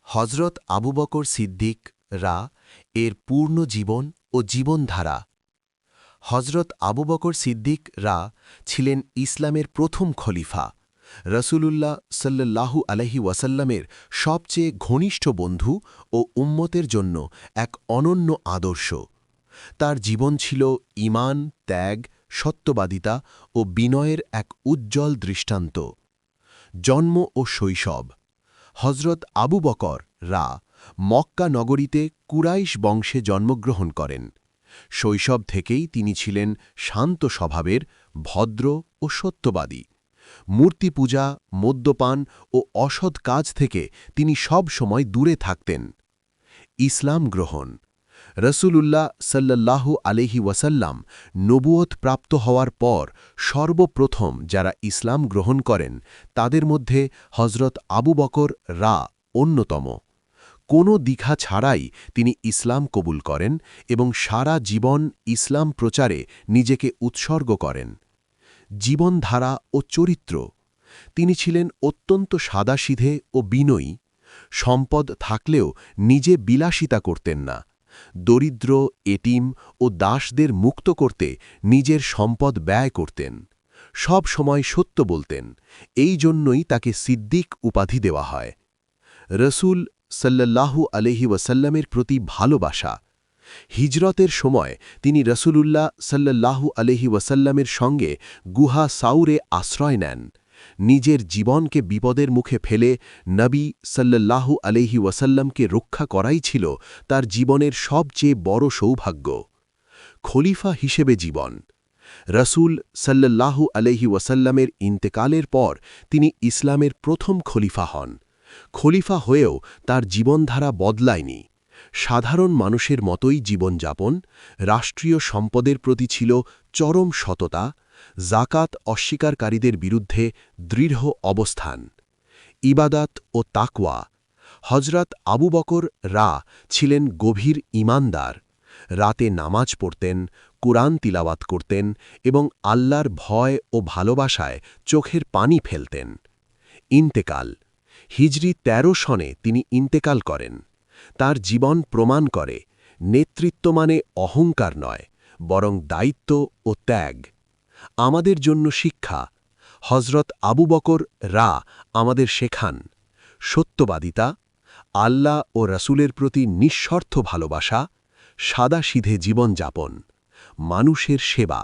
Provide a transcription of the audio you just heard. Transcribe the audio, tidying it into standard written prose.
হজরত আবু বকর সিদ্দিক রা এর পূর্ণ জীবন ও জীবনধারা। হজরত আবু বকর সিদ্দিক রা ছিলেন ইসলামের প্রথম খলিফা, রসূলুল্লাহ সাল্লাল্লাহু আলাইহি ওয়াসাল্লামের সবচেয়ে ঘনিষ্ঠ বন্ধু ও উম্মতের জন্য এক অনন্য আদর্শ। তার জীবন ছিল ঈমান, ত্যাগ, সত্যবাদিতা ও বিনয়ের এক উজ্জ্বল দৃষ্টান্ত। জন্ম ও শৈশব। হজরত আবু বকর রা মক্কা নগরীতে কুরাইশ বংশে জন্মগ্রহণ করেন। শৈশব থেকেই তিনি ছিলেন শান্ত স্বভাবের, ভদ্র ও সত্যবাদী। মূর্তি পূজা, মদ্যপান ও অসৎ কাজ থেকে তিনি সব সময় দূরে থাকতেন। ইসলাম গ্রহণ। রসূলুল্লাহ সাল্লাল্লাহু আলাইহি ওয়াসাল্লাম নবুয়ত প্রাপ্ত হওয়ার পর সর্বপ্রথম যারা ইসলাম গ্রহণ করেন তাদের মধ্যে হজরত আবু বকর রা অন্যতম। কোনো দ্বিধা ছাড়াই তিনি ইসলাম কবুল করেন এবং সারা জীবন ইসলাম প্রচারে নিজেকে উৎসর্গ করেন। জীবনধারা ও চরিত্র। তিনি ছিলেন অত্যন্ত সাদাসিধে ও বিনয়ী। সম্পদ থাকলেও নিজে বিলাসিতা করতেন না। দরিদ্র, এতিম ও দাসদের মুক্ত করতে নিজের সম্পদ ব্যয় করতেন। সব সময় সত্য বলতেন। এই জন্যই তাকে সিদ্দিক উপাধি দেওয়া হয়। রসূল সাল্লাল্লাহু আলাইহি ওয়াসাল্লামের প্রতি ভালোবাসা। হিজরতের সময় তিনি রসূলুল্লাহ সাল্লাল্লাহু আলাইহি ওয়াসাল্লামের সঙ্গে গুহা সাউরে আশ্রয় নেন। নিজের জীবনকে বিপদের মুখে ফেলে নবী সাল্লাল্লাহু আলাইহি ওয়াসাল্লামকে রক্ষা করাই ছিল তার জীবনের সবচেয়ে বড় সৌভাগ্য। খলিফা হিসেবে জীবন। রসূল সাল্লাল্লাহু আলাইহি ওয়াসাল্লামের ইন্তেকালের পর তিনি ইসলামের প্রথম খলিফা হন। খলিফা হয়েও তার জীবনধারা বদলায়নি। সাধারণ মানুষের মতোই জীবনযাপন, রাষ্ট্রীয় সম্পদের প্রতি ছিল চরম সততা, জাকাত অস্বীকারীদের বিরুদ্ধে দৃঢ় অবস্থান। ইবাদাত ও তাকওয়া। হজরত আবু বকর রা ছিলেন গভীর ঈমানদার। রাতে নামাজ পড়তেন, কুরআন তিলাওয়াত করতেন এবং আল্লাহর ভয় ও ভালোবাসায় চোখের পানি ফেলতেন। ইন্তেকাল। হিজরি ১৩ সনে তিনি ইন্তেকাল করেন। তার জীবন প্রমাণ করে নেতৃত্ব মানে অহংকার নয়, বরং দায়িত্ব ও ত্যাগ। আমাদের জন্য শিক্ষা। হজরত আবু বকর রা আমাদের শেখান সত্যবাদিতা, আল্লাহ ও রসূলের প্রতি নিঃস্বার্থ ভালোবাসা, সাদাসিধে জীবনযাপন, মানুষের সেবা।